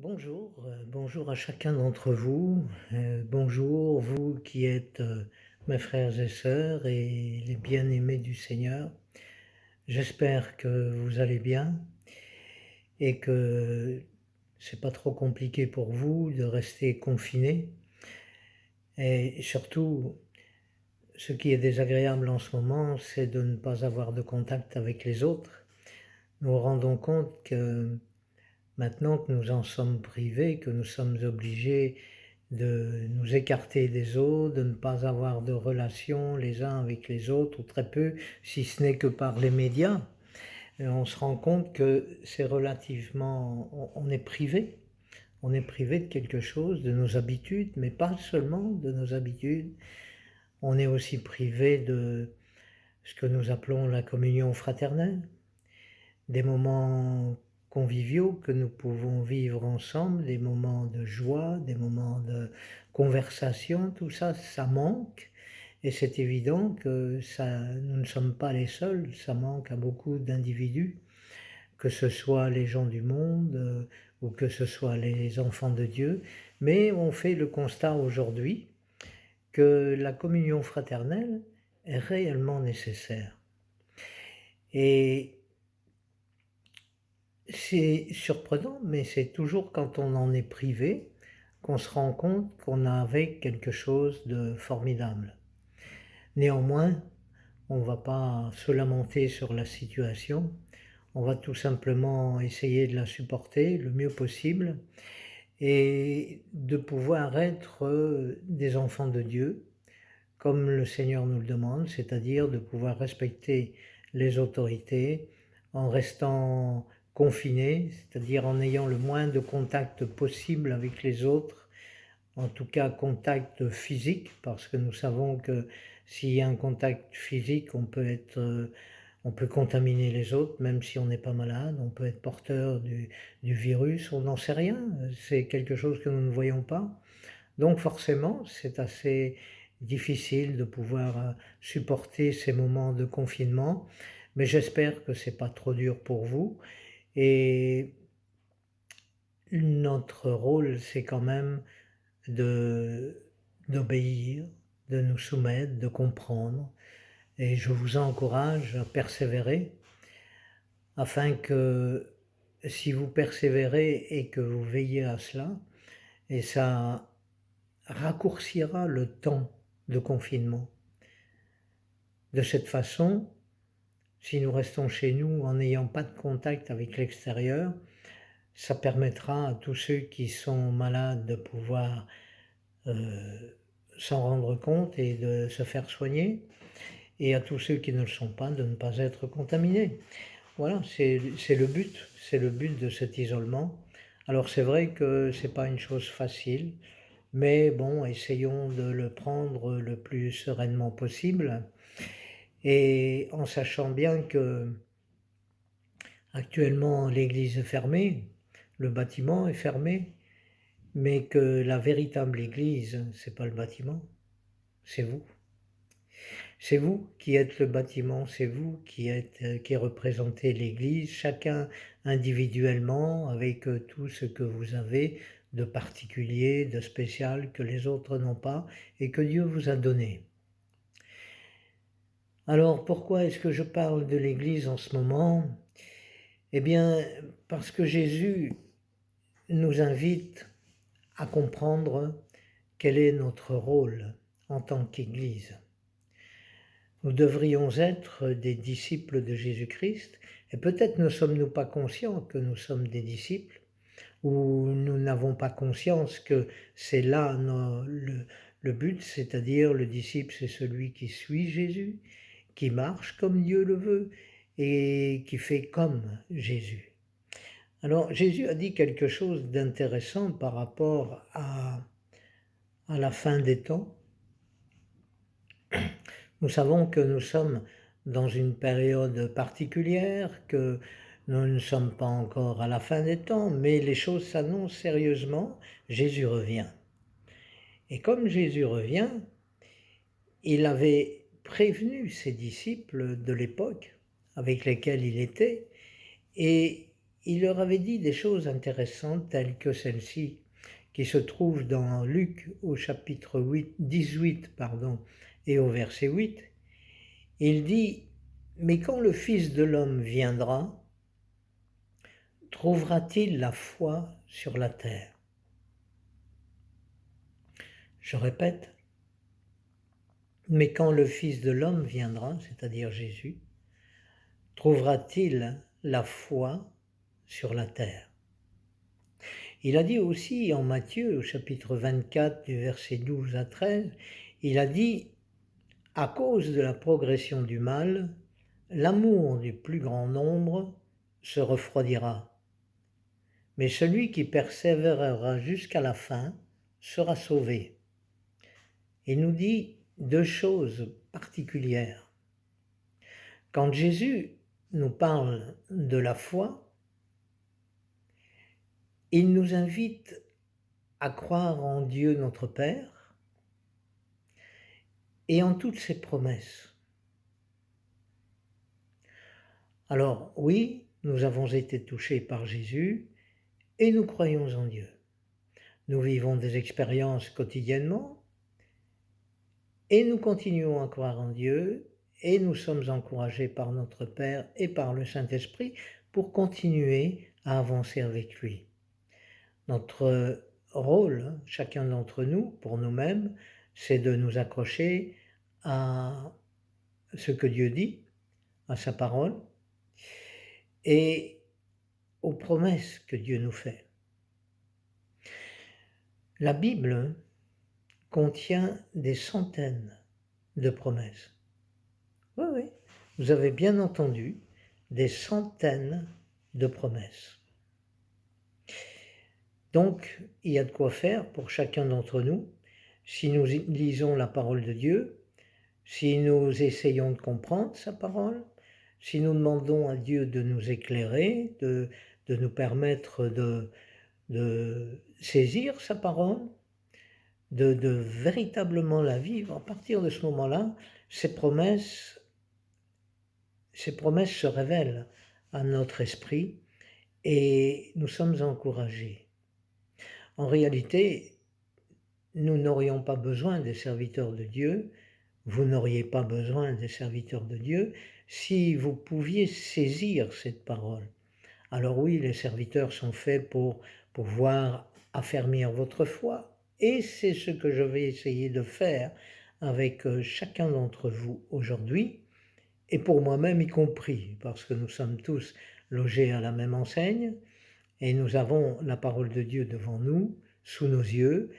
Bonjour à chacun d'entre vous. Bonjour vous qui êtes mes frères et sœurs et les bien-aimés du Seigneur. J'espère que vous allez bien et que c'est pas trop compliqué pour vous de rester confinés. Et surtout, ce qui est désagréable en ce moment, c'est de ne pas avoir de contact avec les autres. Nous nous rendons compte que maintenant que nous en sommes privés, que nous sommes obligés de nous écarter des autres, de ne pas avoir de relations les uns avec les autres, ou très peu, si ce n'est que par les médias, on se rend compte que c'est relativement, on est privé. On est privé de quelque chose, de nos habitudes, mais pas seulement de nos habitudes. On est aussi privé de ce que nous appelons la communion fraternelle, des moments conviviaux que nous pouvons vivre ensemble, des moments de joie, des moments de conversation, tout ça, ça manque. Et c'est évident que ça, nous ne sommes pas les seuls, ça manque à beaucoup d'individus, que ce soit les gens du monde ou que ce soit les enfants de Dieu. Mais on fait le constat aujourd'hui que la communion fraternelle est réellement nécessaire. Et c'est surprenant, mais c'est toujours quand on en est privé qu'on se rend compte qu'on avait quelque chose de formidable. Néanmoins, on ne va pas se lamenter sur la situation, on va tout simplement essayer de la supporter le mieux possible et de pouvoir être des enfants de Dieu, comme le Seigneur nous le demande, c'est-à-dire de pouvoir respecter les autorités en restant confinés, c'est-à-dire en ayant le moins de contact possible avec les autres, en tout cas contact physique, parce que nous savons que s'il y a un contact physique, on peut contaminer les autres, même si on n'est pas malade, on peut être porteur du virus, on n'en sait rien, c'est quelque chose que nous ne voyons pas. Donc forcément, c'est assez difficile de pouvoir supporter ces moments de confinement, mais j'espère que c'est pas trop dur pour vous. Et notre rôle, c'est quand même de d'obéir, de nous soumettre, de comprendre. Et je vous encourage à persévérer, afin que si vous persévérez et que vous veillez à cela, et ça raccourcira le temps de confinement. De cette façon, si nous restons chez nous en n'ayant pas de contact avec l'extérieur, ça permettra à tous ceux qui sont malades de pouvoir s'en rendre compte et de se faire soigner, et à tous ceux qui ne le sont pas de ne pas être contaminés. Voilà, c'est le but de cet isolement. Alors c'est vrai que c'est pas une chose facile, mais bon, essayons de le prendre le plus sereinement possible, et en sachant bien que actuellement l'église est fermée, le bâtiment est fermé, mais que la véritable église, c'est pas le bâtiment, c'est vous. C'est vous qui êtes le bâtiment, c'est vous qui représentez l'église, chacun individuellement, avec tout ce que vous avez de particulier, de spécial, que les autres n'ont pas et que Dieu vous a donné. Alors pourquoi est-ce que je parle de l'église en ce moment? Eh bien, parce que Jésus nous invite à comprendre quel est notre rôle en tant qu'Église. Nous devrions être des disciples de Jésus-Christ, et peut-être ne sommes-nous pas conscients que nous sommes des disciples, ou nous n'avons pas conscience que c'est là le but, c'est-à-dire le disciple, c'est celui qui suit Jésus, qui marche comme Dieu le veut, et qui fait comme Jésus. Alors Jésus a dit quelque chose d'intéressant par rapport à la fin des temps. Nous savons que nous sommes dans une période particulière, que nous ne sommes pas encore à la fin des temps, mais les choses s'annoncent sérieusement, Jésus revient. Et comme Jésus revient, il avait prévenu ses disciples de l'époque avec lesquels il était, et il leur avait dit des choses intéressantes telles que celle-ci, qui se trouve dans Luc au chapitre 18 et au verset 8. Il dit « Mais quand le Fils de l'homme viendra, trouvera-t-il la foi sur la terre ?» Je répète, « Mais quand le Fils de l'homme viendra, c'est-à-dire Jésus, trouvera-t-il la foi sur la terre ?» Il a dit aussi en Matthieu, au chapitre 24, du verset 12 à 13, il a dit « À cause de la progression du mal, l'amour du plus grand nombre se refroidira. Mais celui qui persévérera jusqu'à la fin sera sauvé. » Il nous dit deux choses particulières. Quand Jésus nous parle de la foi, il nous invite à croire en Dieu notre Père et en toutes ses promesses. Alors oui, nous avons été touchés par Jésus et nous croyons en Dieu. Nous vivons des expériences quotidiennement et nous continuons à croire en Dieu et nous sommes encouragés par notre Père et par le Saint-Esprit pour continuer à avancer avec lui. Notre rôle, chacun d'entre nous, pour nous-mêmes, c'est de nous accrocher à ce que Dieu dit, à sa parole et aux promesses que Dieu nous fait. La Bible contient des centaines de promesses. Oui, vous avez bien entendu, des centaines de promesses. Donc, il y a de quoi faire pour chacun d'entre nous, si nous lisons la parole de Dieu, si nous essayons de comprendre sa parole, si nous demandons à Dieu de nous éclairer, de nous permettre de saisir sa parole, de véritablement la vivre. À partir de ce moment-là, ces promesses se révèlent à notre esprit et nous sommes encouragés. En réalité, nous n'aurions pas besoin des serviteurs de Dieu, vous n'auriez pas besoin des serviteurs de Dieu si vous pouviez saisir cette parole. Alors oui, les serviteurs sont faits pour pouvoir affermir votre foi et c'est ce que je vais essayer de faire avec chacun d'entre vous aujourd'hui et pour moi-même y compris parce que nous sommes tous logés à la même enseigne et nous avons la parole de Dieu devant nous, sous nos yeux,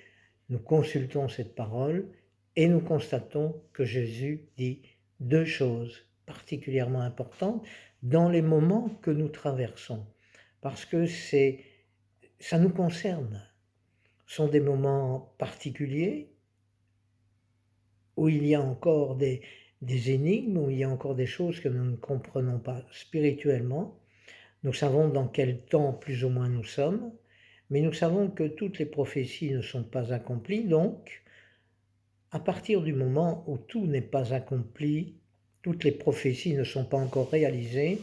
nous consultons cette parole et nous constatons que Jésus dit deux choses particulièrement importantes dans les moments que nous traversons, parce que ça nous concerne. Ce sont des moments particuliers où il y a encore des énigmes, où il y a encore des choses que nous ne comprenons pas spirituellement. Nous savons dans quel temps plus ou moins nous sommes, mais nous savons que toutes les prophéties ne sont pas accomplies, donc à partir du moment où tout n'est pas accompli, toutes les prophéties ne sont pas encore réalisées,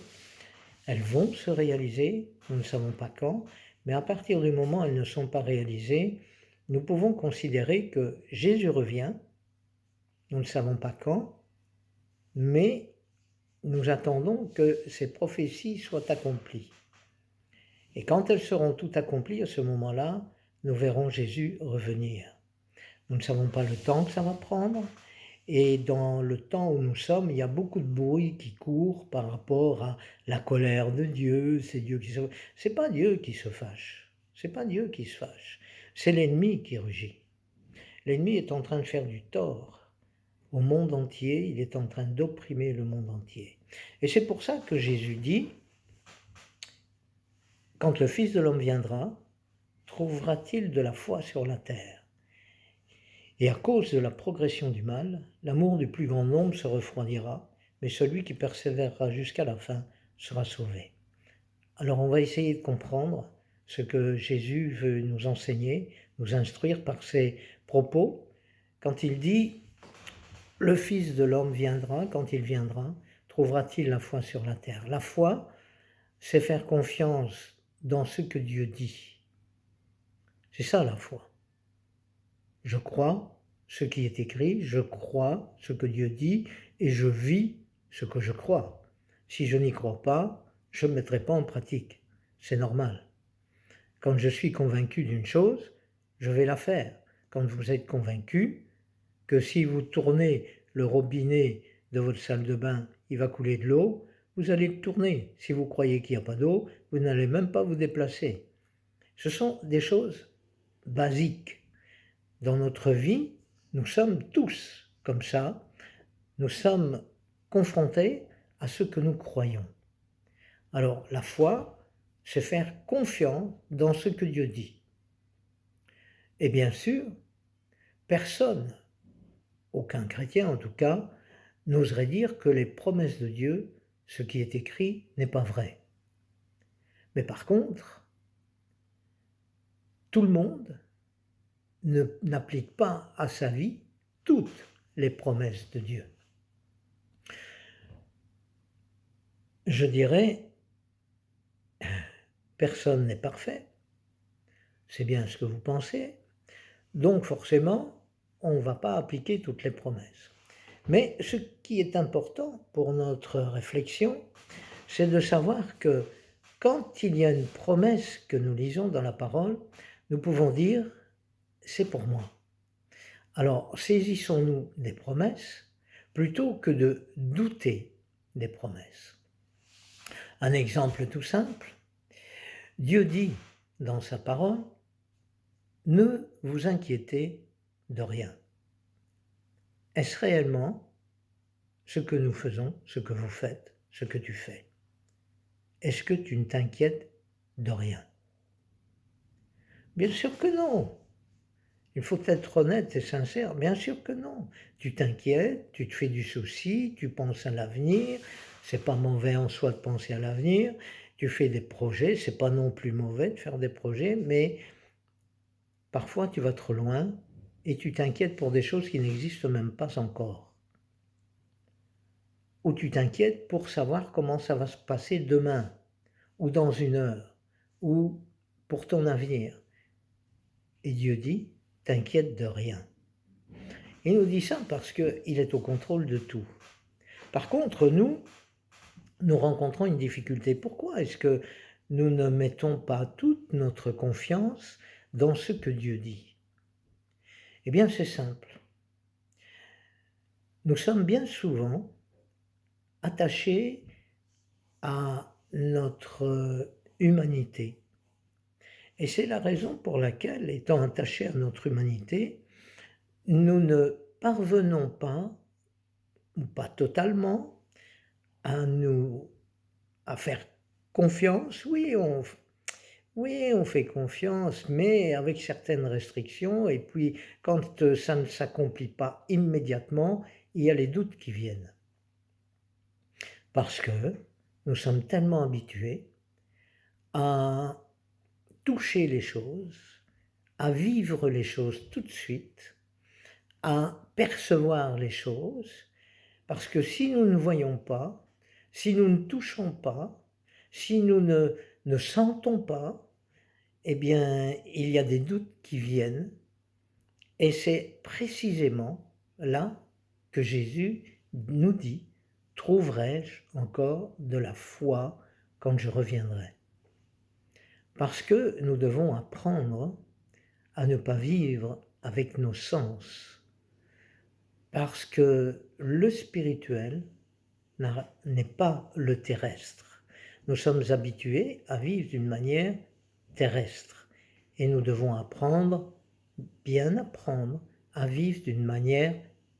elles vont se réaliser, nous ne savons pas quand, mais à partir du moment où elles ne sont pas réalisées, nous pouvons considérer que Jésus revient, nous ne savons pas quand, mais nous attendons que ces prophéties soient accomplies. Et quand elles seront toutes accomplies, à ce moment-là, nous verrons Jésus revenir. Nous ne savons pas le temps que ça va prendre, et dans le temps où nous sommes, il y a beaucoup de bruit qui court par rapport à la colère de Dieu, c'est Dieu qui se... C'est pas Dieu qui se fâche, c'est pas Dieu qui se fâche, c'est l'ennemi qui rugit. L'ennemi est en train de faire du tort au monde entier, il est en train d'opprimer le monde entier. Et c'est pour ça que Jésus dit, quand le Fils de l'homme viendra, trouvera-t-il de la foi sur la terre ? Et à cause de la progression du mal, l'amour du plus grand nombre se refroidira, mais celui qui persévérera jusqu'à la fin sera sauvé. Alors on va essayer de comprendre ce que Jésus veut nous enseigner, nous instruire par ses propos, quand il dit « Le Fils de l'homme viendra, quand il viendra, trouvera-t-il la foi sur la terre ?» La foi, c'est faire confiance dans ce que Dieu dit. C'est ça la foi. Je crois ce qui est écrit, je crois ce que Dieu dit et je vis ce que je crois. Si je n'y crois pas, je ne mettrai pas en pratique. C'est normal. Quand je suis convaincu d'une chose, je vais la faire. Quand vous êtes convaincu que si vous tournez le robinet de votre salle de bain, il va couler de l'eau, vous allez le tourner. Si vous croyez qu'il n'y a pas d'eau, vous n'allez même pas vous déplacer. Ce sont des choses basiques. Dans notre vie, nous sommes tous comme ça. Nous sommes confrontés à ce que nous croyons. Alors, la foi, c'est faire confiance dans ce que Dieu dit. Et bien sûr, personne, aucun chrétien en tout cas, n'oserait dire que les promesses de Dieu, ce qui est écrit, n'est pas vrai. Mais par contre, tout le monde n'applique pas à sa vie toutes les promesses de Dieu. Je dirais, personne n'est parfait, c'est bien ce que vous pensez, donc forcément, on ne va pas appliquer toutes les promesses. Mais ce qui est important pour notre réflexion, c'est de savoir que quand il y a une promesse que nous lisons dans la parole, nous pouvons dire « c'est pour moi ». Alors saisissons-nous des promesses plutôt que de douter des promesses. Un exemple tout simple, Dieu dit dans sa parole « ne vous inquiétez de rien ». Est-ce réellement ce que nous faisons, ce que vous faites, ce que tu fais? Est-ce que tu ne t'inquiètes de rien? Bien sûr que non. Il faut être honnête et sincère. Bien sûr que non. Tu t'inquiètes, tu te fais du souci, tu penses à l'avenir. C'est pas mauvais en soi de penser à l'avenir. Tu fais des projets, c'est pas non plus mauvais de faire des projets, mais parfois tu vas trop loin et tu t'inquiètes pour des choses qui n'existent même pas encore. Ou tu t'inquiètes pour savoir comment ça va se passer demain, ou dans une heure, ou pour ton avenir. Et Dieu dit, t'inquiète de rien. Il nous dit ça parce qu'il est au contrôle de tout. Par contre, nous rencontrons une difficulté. Pourquoi est-ce que nous ne mettons pas toute notre confiance dans ce que Dieu dit? Eh bien, c'est simple. Nous sommes bien souvent attachés à notre humanité. Et c'est la raison pour laquelle, étant attachés à notre humanité, nous ne parvenons pas, ou pas totalement, à faire confiance. Oui, on fait confiance, mais avec certaines restrictions. Et puis, quand ça ne s'accomplit pas immédiatement, il y a les doutes qui viennent. Parce que nous sommes tellement habitués à toucher les choses, à vivre les choses tout de suite, à percevoir les choses, parce que si nous ne voyons pas, si nous ne touchons pas, si nous ne sentons pas, eh bien, il y a des doutes qui viennent, et c'est précisément là que Jésus nous dit « Trouverai-je encore de la foi quand je reviendrai ?» Parce que nous devons apprendre à ne pas vivre avec nos sens, parce que le spirituel n'est pas le terrestre. Nous sommes habitués à vivre d'une manière terrestre et nous devons apprendre, bien apprendre, à vivre d'une manière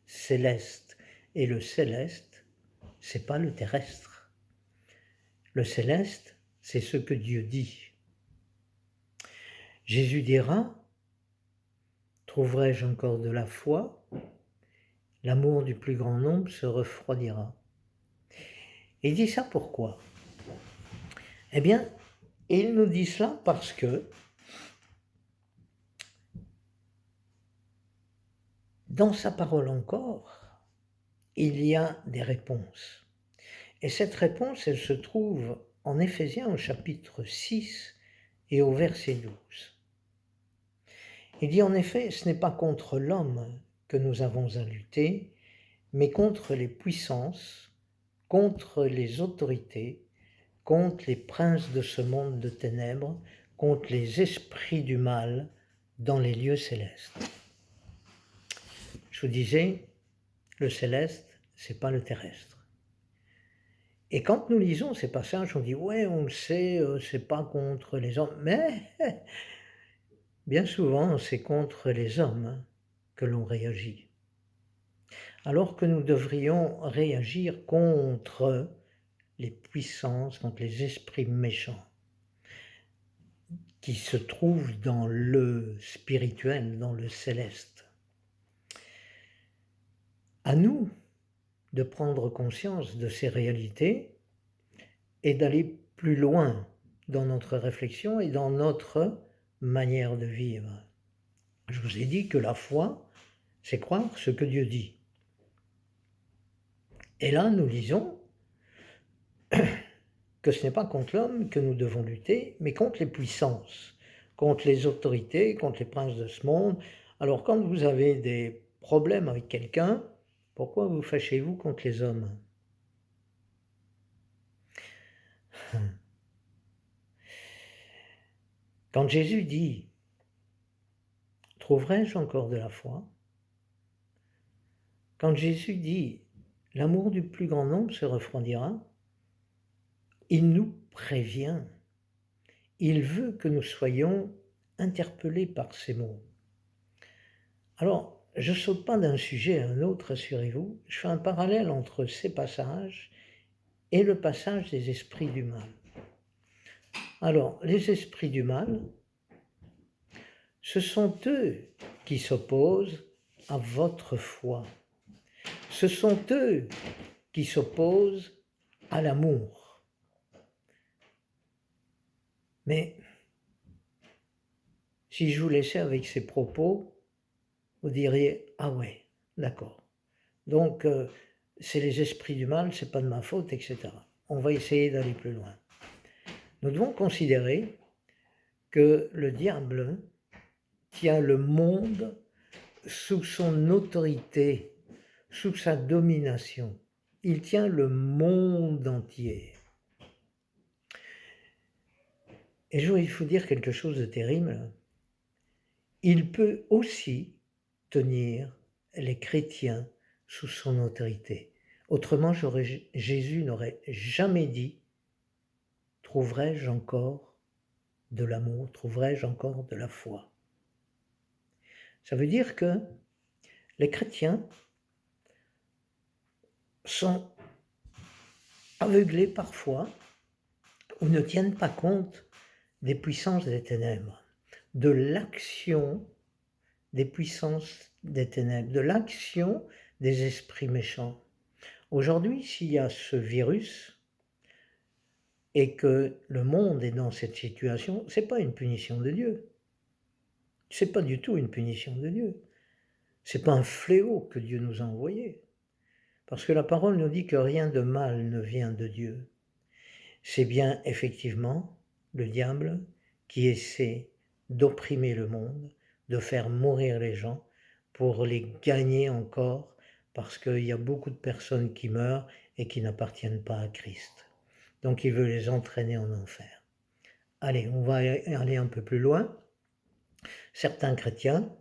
céleste. Et le céleste, c'est pas le terrestre. Le céleste, c'est ce que Dieu dit. Jésus dira, trouverai-je encore de la foi? L'amour du plus grand nombre se refroidira. Il dit ça pourquoi? Eh bien, il nous dit cela parce que dans sa parole encore, il y a des réponses. Et cette réponse, elle se trouve en Éphésiens au chapitre 6 et au verset 12. Il dit en effet, ce n'est pas contre l'homme que nous avons à lutter, mais contre les puissances, contre les autorités, contre les princes de ce monde de ténèbres, contre les esprits du mal dans les lieux célestes. Je vous disais, le céleste, c'est pas le terrestre. Et quand nous lisons ces passages, on dit ouais, on le sait, c'est pas contre les hommes, mais bien souvent, c'est contre les hommes que l'on réagit. Alors que nous devrions réagir contre les puissances, contre les esprits méchants qui se trouvent dans le spirituel, dans le céleste. À nous de prendre conscience de ces réalités et d'aller plus loin dans notre réflexion et dans notre manière de vivre. Je vous ai dit que la foi, c'est croire ce que Dieu dit. Et là, nous lisons que ce n'est pas contre l'homme que nous devons lutter, mais contre les puissances, contre les autorités, contre les princes de ce monde. Alors quand vous avez des problèmes avec quelqu'un, pourquoi vous fâchez-vous contre les hommes? Quand Jésus dit « Trouverai-je encore de la foi ?» Quand Jésus dit « L'amour du plus grand nombre se refroidira », il nous prévient. Il veut que nous soyons interpellés par ces mots. Alors, je ne saute pas d'un sujet à un autre, rassurez-vous. Je fais un parallèle entre ces passages et le passage des esprits du mal. Alors, les esprits du mal, ce sont eux qui s'opposent à votre foi. Ce sont eux qui s'opposent à l'amour. Mais si je vous laissais avec ces propos, vous diriez « Ah ouais, d'accord. Donc, c'est les esprits du mal, c'est pas de ma faute, etc. » On va essayer d'aller plus loin. Nous devons considérer que le diable tient le monde sous son autorité, sous sa domination. Il tient le monde entier. Et je voudrais vous dire quelque chose de terrible. Il peut aussi tenir les chrétiens sous son autorité. Autrement, Jésus n'aurait jamais dit « Trouverai-je encore de l'amour, trouverai-je encore de la foi ?» Ça veut dire que les chrétiens sont aveuglés parfois ou ne tiennent pas compte des puissances des ténèbres, de l'action des puissances des ténèbres, de l'action des esprits méchants. Aujourd'hui, s'il y a ce virus et que le monde est dans cette situation, ce n'est pas une punition de Dieu. Ce n'est pas du tout une punition de Dieu. Ce n'est pas un fléau que Dieu nous a envoyé. Parce que la parole nous dit que rien de mal ne vient de Dieu. C'est bien effectivement le diable qui essaie d'opprimer le monde, de faire mourir les gens pour les gagner encore, parce qu'il y a beaucoup de personnes qui meurent et qui n'appartiennent pas à Christ. Donc il veut les entraîner en enfer. Allez, on va aller un peu plus loin. Certains chrétiens,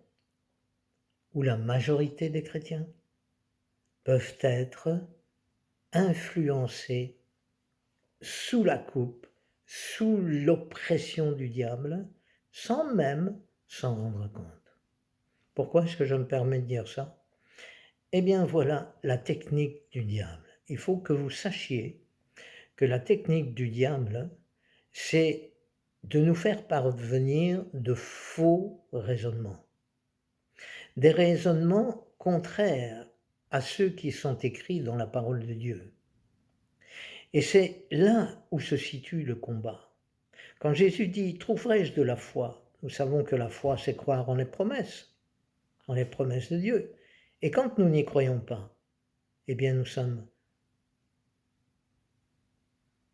ou la majorité des chrétiens, peuvent être influencés sous la coupe, sous l'oppression du diable, sans même s'en rendre compte. Pourquoi est-ce que je me permets de dire ça? Eh bien voilà la technique du diable. Il faut que vous sachiez que la technique du diable, c'est de nous faire parvenir de faux raisonnements. Des raisonnements contraires à ceux qui sont écrits dans la parole de Dieu. Et c'est là où se situe le combat. Quand Jésus dit « Trouverai-je de la foi ?» Nous savons que la foi, c'est croire en les promesses de Dieu. Et quand nous n'y croyons pas, eh bien nous sommes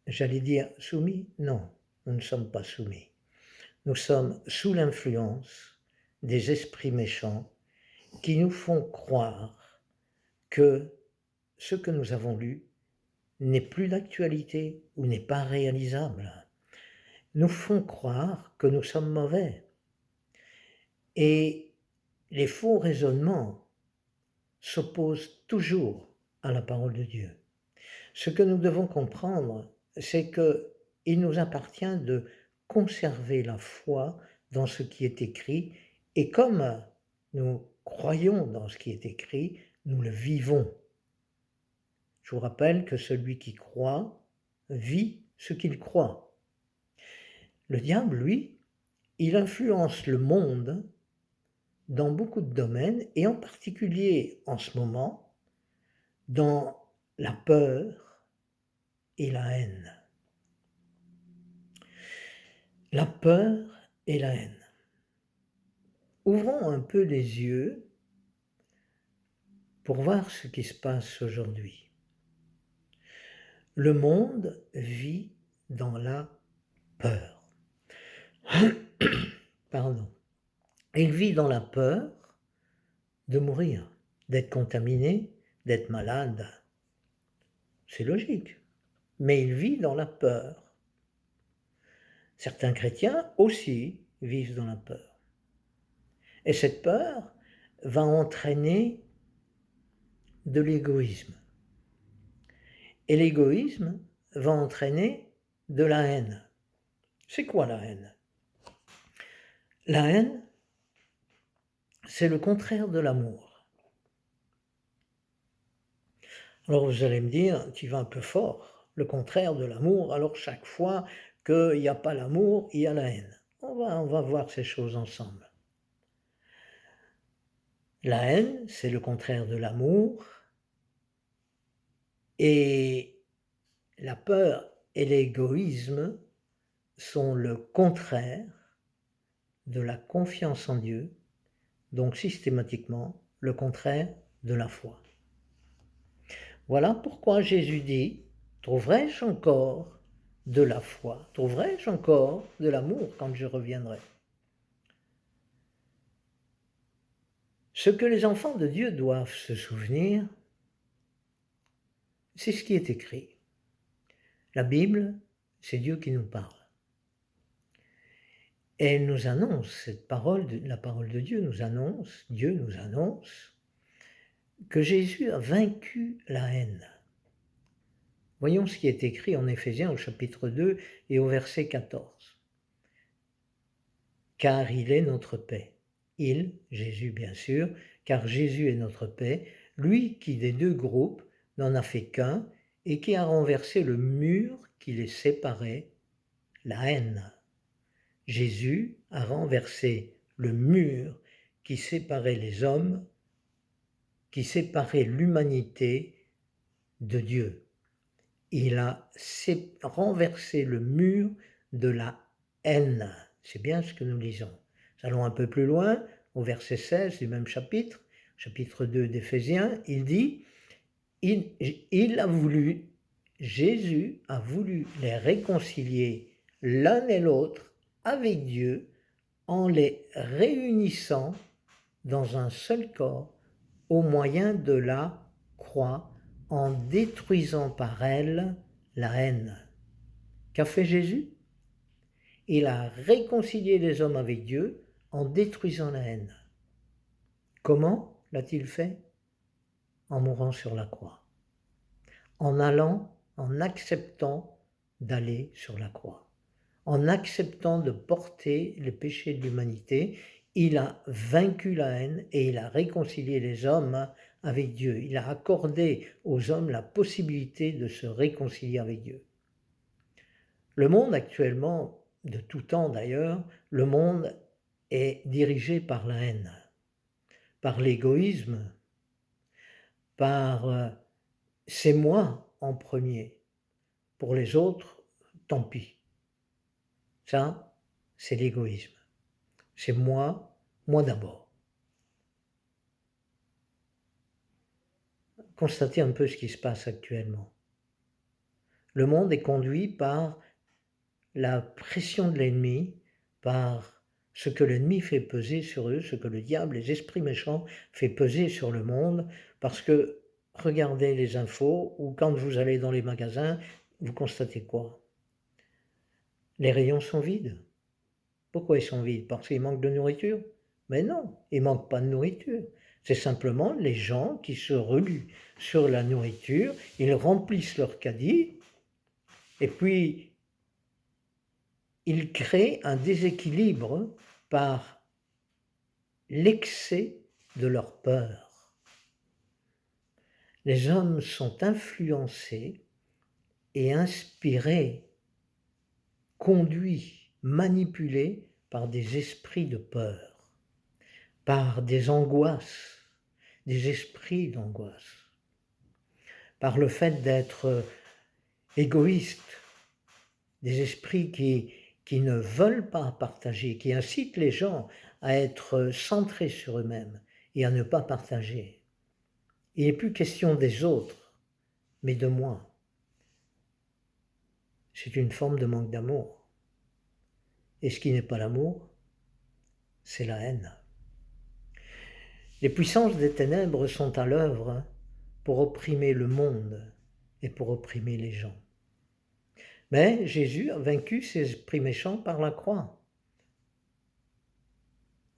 j'allais dire soumis? Non, nous ne sommes pas soumis. Nous sommes sous l'influence des esprits méchants qui nous font croire que ce que nous avons lu n'est plus d'actualité ou n'est pas réalisable. Nous font croire que nous sommes mauvais. Et les faux raisonnements s'opposent toujours à la parole de Dieu. Ce que nous devons comprendre, c'est qu'il nous appartient de conserver la foi dans ce qui est écrit, et comme nous croyons dans ce qui est écrit, nous le vivons. Je vous rappelle que celui qui croit vit ce qu'il croit. Le diable, lui, il influence le monde dans beaucoup de domaines, et en particulier en ce moment, dans la peur et la haine. La peur et la haine. Ouvrons un peu les yeux pour voir ce qui se passe aujourd'hui. Le monde vit dans la peur. Pardon. Il vit dans la peur de mourir, d'être contaminé, d'être malade. C'est logique. Mais il vit dans la peur. Certains chrétiens aussi vivent dans la peur. Et cette peur va entraîner de l'égoïsme. Et l'égoïsme va entraîner de la haine. C'est quoi la haine? La haine, c'est le contraire de l'amour. Alors vous allez me dire, tu vas un peu fort, le contraire de l'amour, alors chaque fois qu'il n'y a pas l'amour, il y a la haine. On va voir ces choses ensemble. La haine, c'est le contraire de l'amour, et la peur et l'égoïsme sont le contraire de la confiance en Dieu, donc systématiquement le contraire de la foi. Voilà pourquoi Jésus dit, trouverai-je encore de la foi? Trouverai-je encore de l'amour quand je reviendrai? Ce que les enfants de Dieu doivent se souvenir, c'est ce qui est écrit. La Bible, c'est Dieu qui nous parle. Et elle nous annonce, cette parole, la parole de Dieu nous annonce, Dieu nous annonce, que Jésus a vaincu la haine. Voyons ce qui est écrit en Éphésiens au chapitre 2 et au verset 14. Car il est notre paix. Il, Jésus bien sûr, car Jésus est notre paix, lui qui des deux groupes n'en a fait qu'un et qui a renversé le mur qui les séparait, la haine. Jésus a renversé le mur qui séparait les hommes, qui séparait l'humanité de Dieu. Il a renversé le mur de la haine. C'est bien ce que nous lisons. Nous allons un peu plus loin, au verset 16 du même chapitre 2 d'Éphésiens, il dit, Jésus a voulu les réconcilier l'un et l'autre avec Dieu en les réunissant dans un seul corps au moyen de la croix, en détruisant par elle la haine. Qu'a fait Jésus? Il a réconcilié les hommes avec Dieu en détruisant la haine. Comment l'a-t-il fait? En mourant sur la croix. En acceptant d'aller sur la croix. En acceptant de porter les péchés de l'humanité, il a vaincu la haine et il a réconcilié les hommes avec Dieu. Il a accordé aux hommes la possibilité de se réconcilier avec Dieu. Le monde actuellement, de tout temps d'ailleurs, le monde est dirigé par la haine, par l'égoïsme, par c'est moi en premier, pour les autres, tant pis. Ça, c'est l'égoïsme. C'est moi d'abord. Constatez un peu ce qui se passe actuellement. Le monde est conduit par la pression de l'ennemi, par ce que l'ennemi fait peser sur eux, ce que le diable, les esprits méchants, fait peser sur le monde, parce que regardez les infos, ou quand vous allez dans les magasins, vous constatez quoi? Les rayons sont vides. Pourquoi ils sont vides? Parce qu'il manque de nourriture? Mais non, il ne manque pas de nourriture. C'est simplement les gens qui se reluent sur la nourriture, ils remplissent leur caddie, et puis ils créent un déséquilibre par l'excès de leur peur. Les hommes sont influencés et inspirés, conduits, manipulés par des esprits de peur, par des angoisses, des esprits d'angoisse, par le fait d'être égoïstes, des esprits qui ne veulent pas partager, qui incitent les gens à être centrés sur eux-mêmes et à ne pas partager. Il n'est plus question des autres, mais de moi. C'est une forme de manque d'amour. Et ce qui n'est pas l'amour, c'est la haine. Les puissances des ténèbres sont à l'œuvre pour opprimer le monde et pour opprimer les gens. Mais Jésus a vaincu ces esprits méchants par la croix.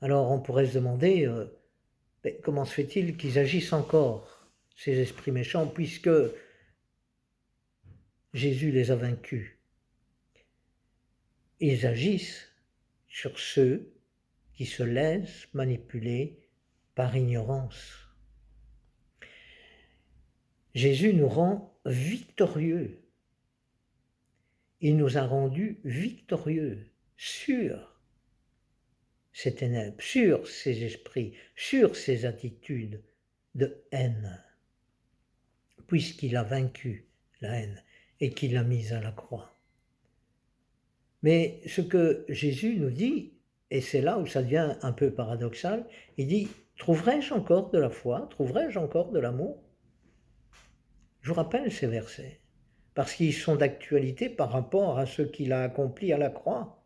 Alors on pourrait se demander, comment se fait-il qu'ils agissent encore, ces esprits méchants, puisque Jésus les a vaincus? Ils agissent sur ceux qui se laissent manipuler par ignorance. Jésus nous rend victorieux. Il nous a rendus victorieux sur ces ténèbres, sur ces esprits, sur ces attitudes de haine, puisqu'il a vaincu la haine et qu'il l'a mise à la croix. Mais ce que Jésus nous dit, et c'est là où ça devient un peu paradoxal, il dit « Trouverai-je encore de la foi? Trouverai-je encore de l'amour ?» Je vous rappelle ces versets, parce qu'ils sont d'actualité par rapport à ce qu'il a accompli à la croix.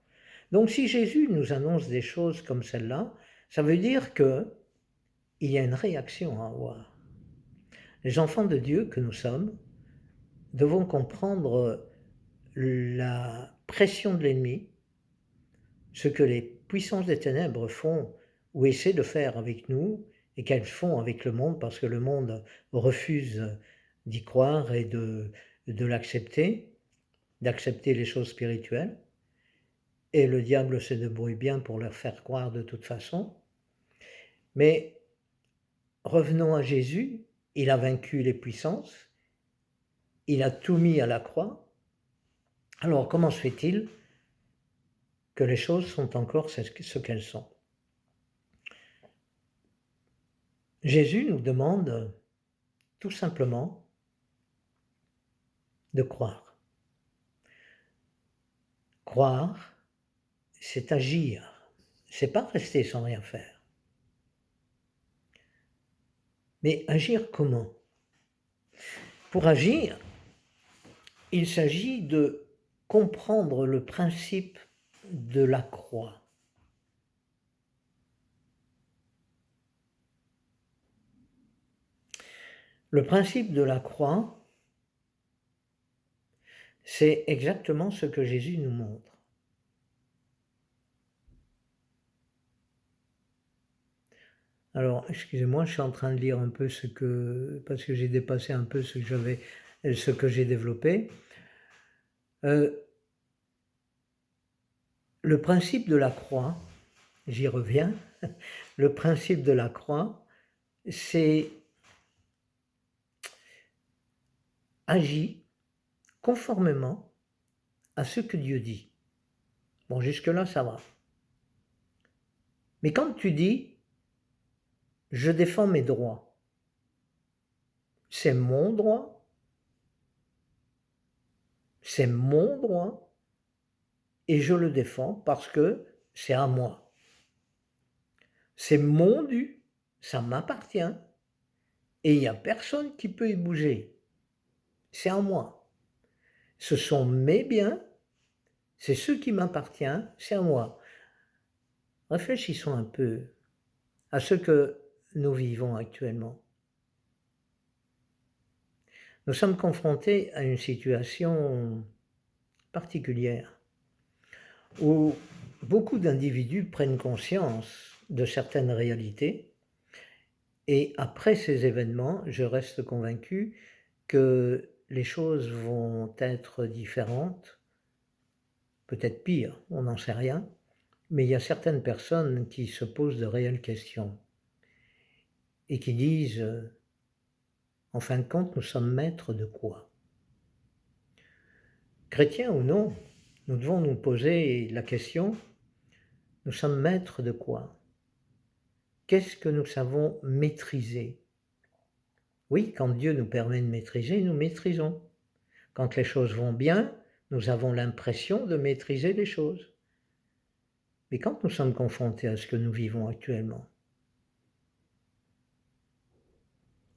Donc si Jésus nous annonce des choses comme celle-là, ça veut dire qu'il y a une réaction à avoir. Les enfants de Dieu que nous sommes devons comprendre la pression de l'ennemi, ce que les puissances des ténèbres font ou essaient de faire avec nous et qu'elles font avec le monde parce que le monde refuse d'y croire et de l'accepter, d'accepter les choses spirituelles. Et le diable se débrouille bien pour leur faire croire de toute façon. Mais revenons à Jésus, il a vaincu les puissances, il a tout mis à la croix. Alors comment se fait-il que les choses sont encore ce qu'elles sont? Jésus nous demande tout simplement de croire. Croire, c'est agir, c'est pas rester sans rien faire. Mais agir comment? Pour agir, il s'agit de comprendre le principe de la croix. Le principe de la croix, c'est exactement ce que Jésus nous montre. Alors, excusez-moi, je suis en train de lire un peu parce que j'ai dépassé un peu ce que j'ai développé. Le principe de la croix, j'y reviens, le principe de la croix, c'est agir conformément à ce que Dieu dit. Bon, jusque-là, ça va. Mais quand tu dis « je défends mes droits », c'est mon droit, et je le défends parce que c'est à moi. C'est mon dû, ça m'appartient, et il n'y a personne qui peut y bouger. C'est à moi. Ce sont mes biens, c'est ce qui m'appartient, c'est à moi. Réfléchissons un peu à ce que nous vivons actuellement. Nous sommes confrontés à une situation particulière où beaucoup d'individus prennent conscience de certaines réalités et après ces événements, je reste convaincu que les choses vont être différentes, peut-être pires, on n'en sait rien, mais il y a certaines personnes qui se posent de réelles questions et qui disent, en fin de compte, nous sommes maîtres de quoi? Chrétiens ou non, nous devons nous poser la question, nous sommes maîtres de quoi? Qu'est-ce que nous savons maîtriser? Oui, quand Dieu nous permet de maîtriser, nous maîtrisons. Quand les choses vont bien, nous avons l'impression de maîtriser les choses. Mais quand nous sommes confrontés à ce que nous vivons actuellement,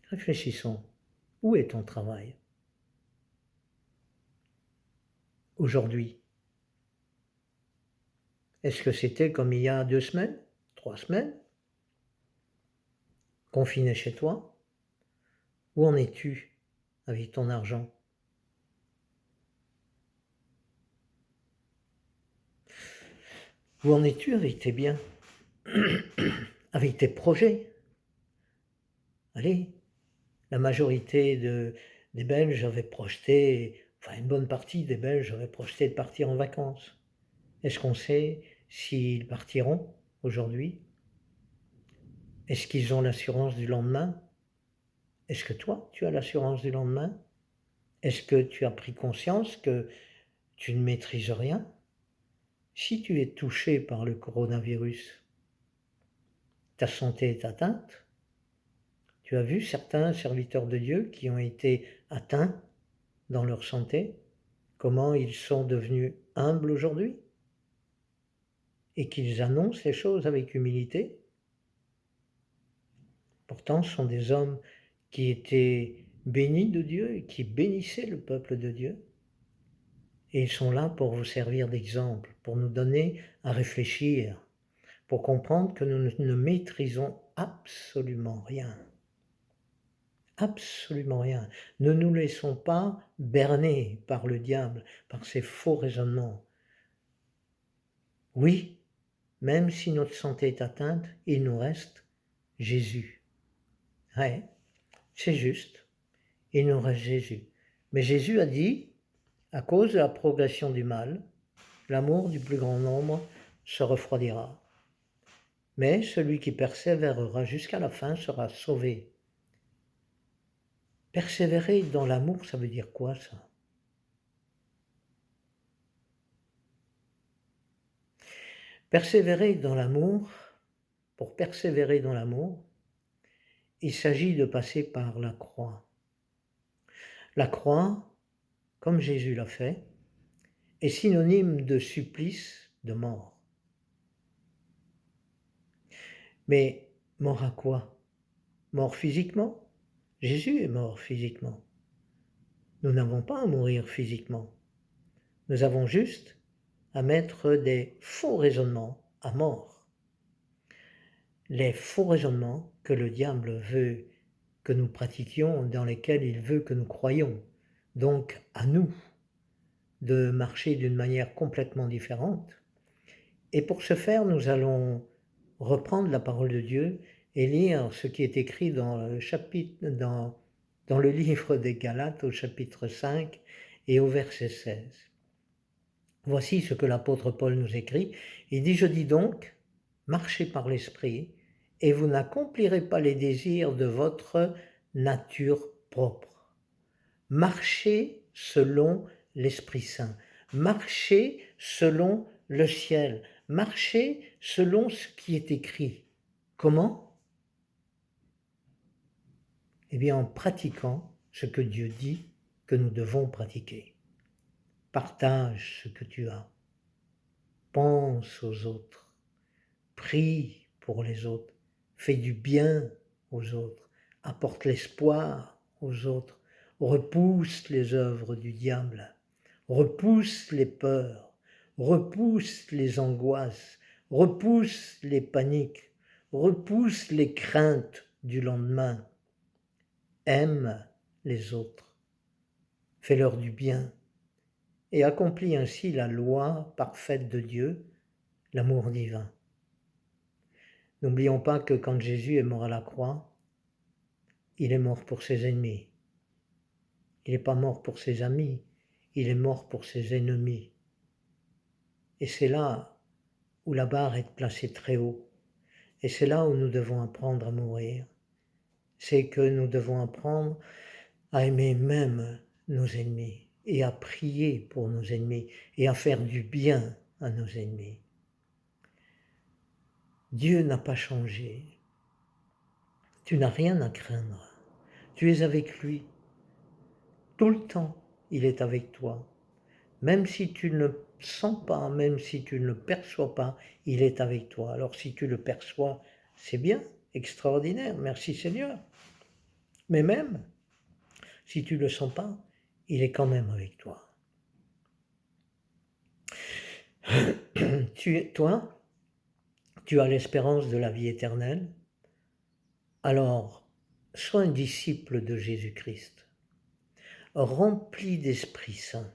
réfléchissons. Où est ton travail aujourd'hui? Est-ce que c'était comme il y a 2 semaines, 3 semaines, confiné chez toi? Où en es-tu avec ton argent? Où en es-tu avec tes biens? Avec tes projets? Allez, la majorité des Belges avaient projeté, enfin une bonne partie des Belges avaient projeté de partir en vacances. Est-ce qu'on sait s'ils partiront aujourd'hui? Est-ce qu'ils ont l'assurance du lendemain? Est-ce que toi, tu as l'assurance du lendemain? Est-ce que tu as pris conscience que tu ne maîtrises rien? Si tu es touché par le coronavirus, ta santé est atteinte. Tu as vu certains serviteurs de Dieu qui ont été atteints dans leur santé, comment ils sont devenus humbles aujourd'hui et qu'ils annoncent les choses avec humilité. Pourtant, ce sont des hommes qui étaient bénis de Dieu et qui bénissaient le peuple de Dieu. Et ils sont là pour vous servir d'exemple, pour nous donner à réfléchir, pour comprendre que nous ne maîtrisons absolument rien. Absolument rien. Ne nous laissons pas berner par le diable, par ses faux raisonnements. Oui, même si notre santé est atteinte, il nous reste Jésus. Ouais, c'est juste, il nous reste Jésus. Mais Jésus a dit, à cause de la progression du mal, l'amour du plus grand nombre se refroidira. Mais celui qui persévérera jusqu'à la fin sera sauvé. Persévérer dans l'amour, ça veut dire quoi ça? Persévérer dans l'amour, pour persévérer dans l'amour, il s'agit de passer par la croix. La croix, comme Jésus l'a fait, est synonyme de supplice, de mort. Mais mort à quoi? Mort physiquement? Jésus est mort physiquement. Nous n'avons pas à mourir physiquement. Nous avons juste à mettre des faux raisonnements à mort. Les faux raisonnements que le diable veut que nous pratiquions, dans lesquels il veut que nous croyions. Donc à nous de marcher d'une manière complètement différente. Et pour ce faire, nous allons reprendre la parole de Dieu et lire ce qui est écrit dans le livre des Galates au chapitre 5 et au verset 16. Voici ce que l'apôtre Paul nous écrit. Il dit: « Je dis donc, marchez par l'Esprit, et vous n'accomplirez pas les désirs de votre nature propre. » Marchez selon l'Esprit Saint. Marchez selon le ciel. Marchez selon ce qui est écrit. Comment? Eh bien, en pratiquant ce que Dieu dit que nous devons pratiquer. Partage ce que tu as. Pense aux autres. Prie pour les autres. Fais du bien aux autres. Apporte l'espoir aux autres. Repousse les œuvres du diable. repousse les peurs, repousse les angoisses, repousse les paniques, repousse les craintes du lendemain. Aime les autres, fais-leur du bien et accomplis ainsi la loi parfaite de Dieu, l'amour divin. N'oublions pas que quand Jésus est mort à la croix, il est mort pour ses ennemis. Il n'est pas mort pour ses amis, il est mort pour ses ennemis. Et c'est là où la barre est placée très haut. Et c'est là où nous devons apprendre à mourir. C'est que nous devons apprendre à aimer même nos ennemis et à prier pour nos ennemis et à faire du bien à nos ennemis. Dieu n'a pas changé. Tu n'as rien à craindre. Tu es avec lui. Tout le temps, il est avec toi. Même si tu ne le sens pas, même si tu ne le perçois pas, il est avec toi. Alors si tu le perçois, c'est bien, extraordinaire, merci Seigneur. Mais même si tu ne le sens pas, il est quand même avec toi. Toi, tu as l'espérance de la vie éternelle. Alors, sois un disciple de Jésus-Christ, rempli d'Esprit Saint,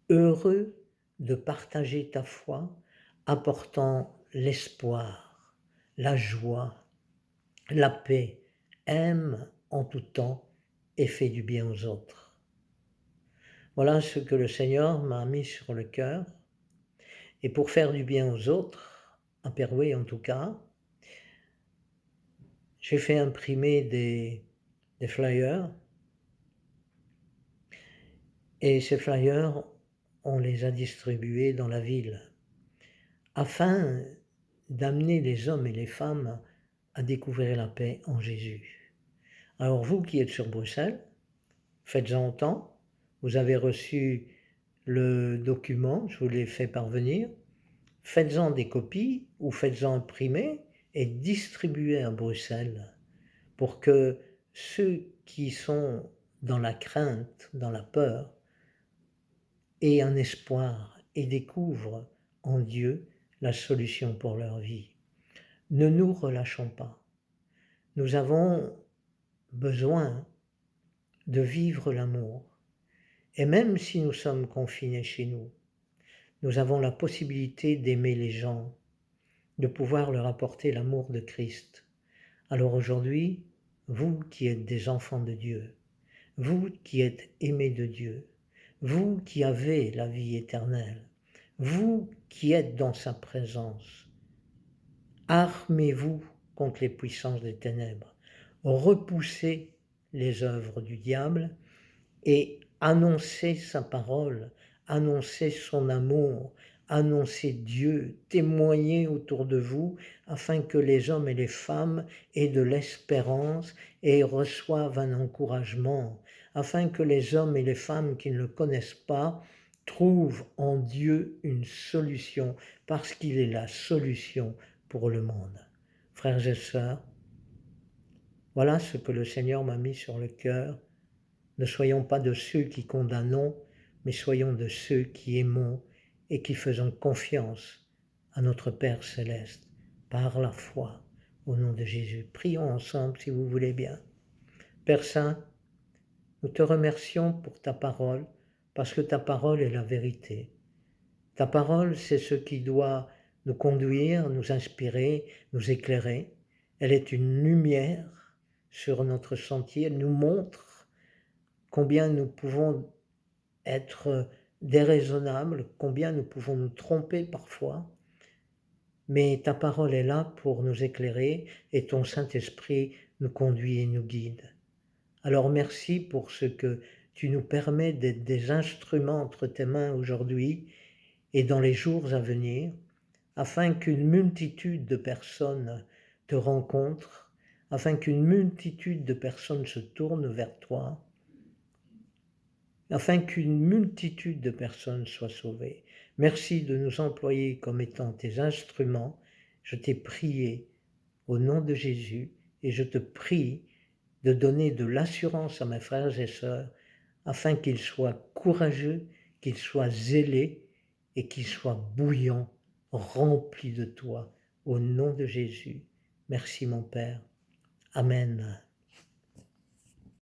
heureux de partager ta foi, apportant l'espoir, la joie, la paix, aime en tout temps et fais du bien aux autres. Voilà ce que le Seigneur m'a mis sur le cœur. Et pour faire du bien aux autres, à Perouet en tout cas, j'ai fait imprimer des flyers. Et ces flyers, on les a distribués dans la ville, afin d'amener les hommes et les femmes à découvrir la paix en Jésus. Alors vous qui êtes sur Bruxelles, faites-en autant. Vous avez reçu le document, je vous l'ai fait parvenir. Faites-en des copies ou faites-en imprimer et distribuez à Bruxelles pour que ceux qui sont dans la crainte, dans la peur, aient un espoir et découvrent en Dieu la solution pour leur vie. Ne nous relâchons pas. Nous avons besoin de vivre l'amour. Et même si nous sommes confinés chez nous, nous avons la possibilité d'aimer les gens, de pouvoir leur apporter l'amour de Christ. Alors aujourd'hui, vous qui êtes des enfants de Dieu, vous qui êtes aimés de Dieu, vous qui avez la vie éternelle, vous qui êtes dans sa présence, armez-vous contre les puissances des ténèbres, repoussez les œuvres du diable et annoncez sa parole, annoncez son amour, annoncez Dieu, témoignez autour de vous afin que les hommes et les femmes aient de l'espérance et reçoivent un encouragement, afin que les hommes et les femmes qui ne le connaissent pas trouvent en Dieu une solution parce qu'il est la solution pour le monde. Frères et sœurs, voilà ce que le Seigneur m'a mis sur le cœur. Ne soyons pas de ceux qui condamnons, mais soyons de ceux qui aimons et qui faisons confiance à notre Père céleste par la foi au nom de Jésus. Prions ensemble si vous voulez bien. Père Saint, nous te remercions pour ta parole parce que ta parole est la vérité. Ta parole, c'est ce qui doit nous conduire, nous inspirer, nous éclairer. Elle est une lumière sur notre sentier, elle nous montre combien nous pouvons être déraisonnables, combien nous pouvons nous tromper parfois, mais ta parole est là pour nous éclairer et ton Saint-Esprit nous conduit et nous guide. Alors merci pour ce que tu nous permets d'être des instruments entre tes mains aujourd'hui et dans les jours à venir, afin qu'une multitude de personnes te rencontrent, afin qu'une multitude de personnes se tournent vers toi, afin qu'une multitude de personnes soient sauvées. Merci de nous employer comme étant tes instruments. Je t'ai prié au nom de Jésus et je te prie de donner de l'assurance à mes frères et sœurs afin qu'il soit courageux, qu'il soit zélé et qu'il soit bouillant, rempli de toi, au nom de Jésus. Merci mon Père. Amen.